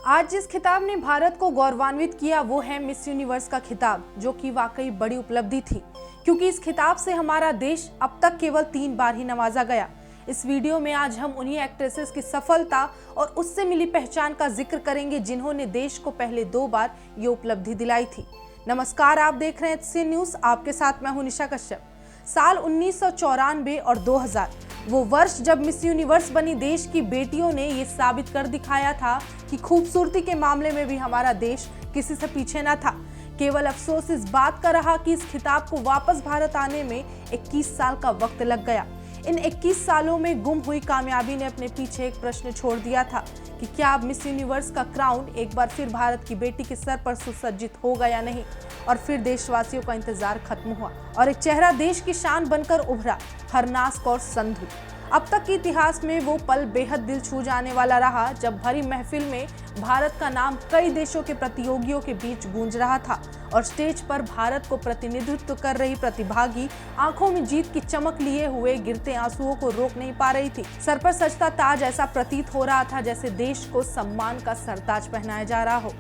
आज जिस खिताब ने भारत को गौरवान्वित किया वो है मिस यूनिवर्स का खिताब, जो कि वाकई बड़ी उपलब्धि थी, क्योंकि इस खिताब से हमारा देश अब तक केवल 3 बार ही नवाजा गया। इस वीडियो में आज हम उन्हीं एक्ट्रेसेस की सफलता और उससे मिली पहचान का जिक्र करेंगे जिन्होंने देश को पहले 2 बार ये उपलब्धि दिलाई थी। नमस्कार, आप देख रहे हैं HC न्यूज। आपके साथ मैं हूं निशा कश्यप। साल 1994 और 2000 वो वर्ष जब मिस यूनिवर्स बनी देश की बेटियों ने ये साबित कर दिखाया था कि खूबसूरती के मामले में भी हमारा देश किसी से पीछे ना था। केवल अफसोस इस बात का रहा कि इस खिताब को वापस भारत आने में 21 साल का वक्त लग गया। इन 21 सालों में गुम हुई कामयाबी ने अपने पीछे एक प्रश्न छोड़ दिया था कि क्या अब मिस यूनिवर्स का क्राउन एक बार फिर भारत की बेटी के सर पर सुसज्जित होगा या नहीं। और फिर देशवासियों का इंतजार खत्म हुआ और एक चेहरा देश की शान बनकर उभरा, हरनाज कौर संधू। अब तक के इतिहास में वो पल बेहद दिल छू जाने वाला रहा जब भरी महफिल में भारत का नाम कई देशों के प्रतियोगियों के बीच गूंज रहा था और स्टेज पर भारत को प्रतिनिधित्व कर रही प्रतिभागी आंखों में जीत की चमक लिए हुए गिरते आंसुओं को रोक नहीं पा रही थी। सर पर सजता ताज ऐसा प्रतीत हो रहा था जैसे देश को सम्मान का सरताज पहनाया जा रहा हो।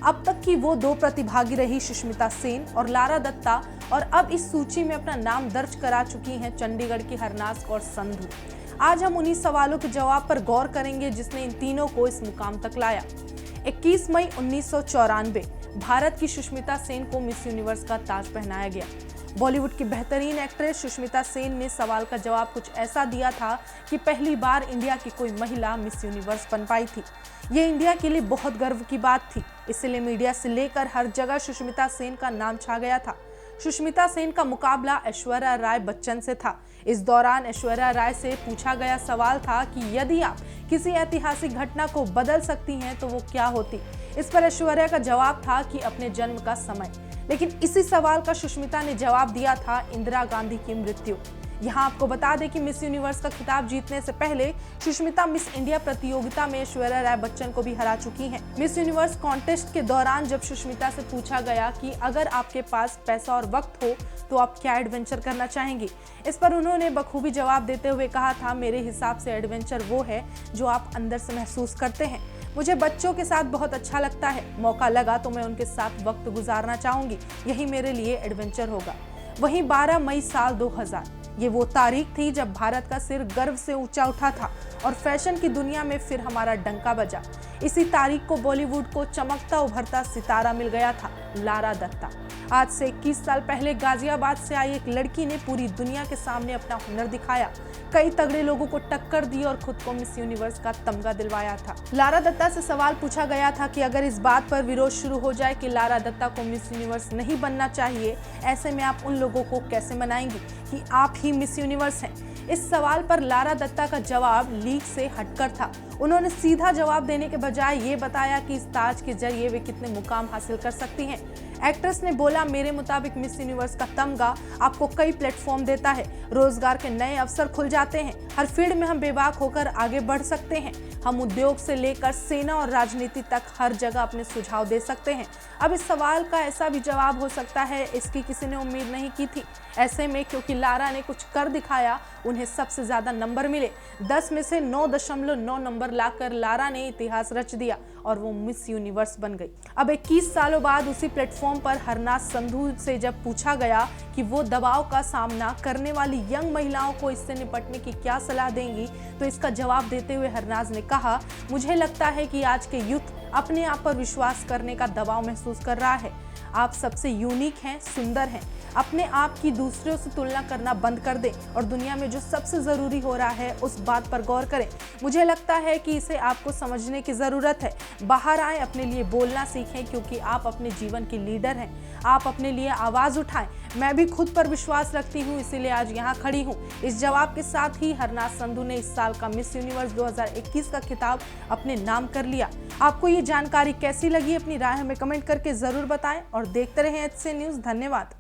अब तक की वो 2 प्रतिभागी रही सुष्मिता सेन और लारा दत्ता, और अब इस सूची में अपना नाम दर्ज करा चुकी हैं चंडीगढ़ की हरनाज कौर संधू। आज हम उन्हीं सवालों के जवाब पर गौर करेंगे जिसने इन तीनों को इस मुकाम तक लाया। 21 मई 1994 भारत की सुष्मिता सेन को मिस यूनिवर्स का ताज पहनाया गया। बॉलीवुड की बेहतरीन एक्ट्रेस सुष्मिता सेन ने सवाल का जवाब कुछ ऐसा दिया था कि पहली बार इंडिया की कोई महिला मिस यूनिवर्स बन पाई थी। ये इंडिया के लिए बहुत गर्व की बात थी, इसलिए मीडिया से लेकर हर जगह सुष्मिता सेन का नाम छा गया था। सुष्मिता सेन का मुकाबला ऐश्वर्या राय बच्चन से था। इस दौरान ऐश्वर्या राय से पूछा गया सवाल था कि यदि आप किसी ऐतिहासिक घटना को बदल सकती हैं तो वो क्या होती। इस पर ऐश्वर्या का जवाब था कि अपने जन्म का समय। लेकिन इसी सवाल का सुष्मिता ने जवाब दिया था इंदिरा गांधी की मृत्यु। यहाँ आपको बता दें कि मिस यूनिवर्स का खिताब जीतने से पहले सुष्मिता मिस इंडिया प्रतियोगिता में ऐश्वर्या राय बच्चन को भी हरा चुकी हैं। मिस यूनिवर्स कॉन्टेस्ट के दौरान जब सुष्मिता से पूछा गया कि अगर आपके पास पैसा और वक्त हो तो आप क्या एडवेंचर करना चाहेंगी, इस पर उन्होंने बखूबी जवाब देते हुए कहा था, मेरे हिसाब से एडवेंचर वो है जो आप अंदर से महसूस करते हैं। मुझे बच्चों के साथ बहुत अच्छा लगता है, मौका लगा तो मैं उनके साथ वक्त गुजारना चाहूंगी, यही मेरे लिए एडवेंचर होगा। वहीं 12 मई साल 2000 ये वो तारीख थी जब भारत का सिर गर्व से ऊंचा उठा था और फैशन की दुनिया में फिर हमारा डंका बजा। इसी तारीख को बॉलीवुड को चमकता उभरता सितारा मिल गया था, लारा दत्ता। आज से 21 साल पहले गाजियाबाद से आई एक लड़की ने पूरी दुनिया के सामने अपना हुनर दिखाया, कई तगड़े लोगों को टक्कर दी और खुद को मिस यूनिवर्स का तमगा दिलवाया था। लारा दत्ता से सवाल पूछा गया था कि अगर इस बात पर विरोध शुरू हो जाए कि लारा दत्ता को मिस यूनिवर्स नहीं बनना चाहिए, ऐसे में आप उन लोगों को कैसे मनाएंगी कि आप ही मिस यूनिवर्स हैं। इस सवाल पर लारा दत्ता का जवाब लीक से हटकर था। उन्होंने सीधा जवाब देने के बजाय ये बताया कि इस ताज के जरिए वे कितने मुकाम हासिल कर सकती हैं। एक्ट्रेस ने बोला, मेरे मुताबिक मिस यूनिवर्स का तमगा आपको कई प्लेटफॉर्म देता है, रोजगार के नए अवसर खुल जाते हैं, हर फील्ड में हम बेबाक होकर आगे बढ़ सकते हैं। हम उद्योग से लेकर सेना और राजनीति तक हर जगह अपने सुझाव दे सकते हैं। अब इस सवाल का ऐसा भी जवाब हो सकता है, इसकी किसी ने उम्मीद नहीं की थी। ऐसे में क्योंकि लारा ने कुछ कर दिखाया, उन्हें सबसे ज्यादा नंबर मिले। 10 में से 9.9 नंबर लाकर लारा ने इतिहास रच दिया और वो मिस यूनिवर्स बन गई। अब 21 सालों बाद उसी प्लेटफॉर्म पर हरनाज संधू से जब पूछा गया कि वो दबाव का सामना करने वाली यंग महिलाओं को इससे निपटने की क्या सलाह देंगी, तो इसका जवाब देते हुए हरनाज ने कहा, मुझे लगता है कि आज के यूथ अपने आप पर विश्वास करने का दबाव महसूस कर रहा है। आप सबसे यूनिक हैं, सुंदर हैं। अपने आप की दूसरों से तुलना करना बंद कर दें और दुनिया में जो सबसे ज़रूरी हो रहा है उस बात पर गौर करें। मुझे लगता है कि इसे आपको समझने की ज़रूरत है। बाहर आएं, अपने लिए बोलना सीखें, क्योंकि आप अपने जीवन के लीडर हैं। आप अपने लिए आवाज़ उठाएं। मैं भी खुद पर विश्वास रखती हूँ, इसीलिए आज यहाँ खड़ी हूँ। इस जवाब के साथ ही हरनाज संधू ने इस साल का मिस यूनिवर्स 2021 का खिताब अपने नाम कर लिया। आपको ये जानकारी कैसी लगी, अपनी राय हमें कमेंट करके ज़रूर बताएं और देखते रहें HC न्यूज़। धन्यवाद।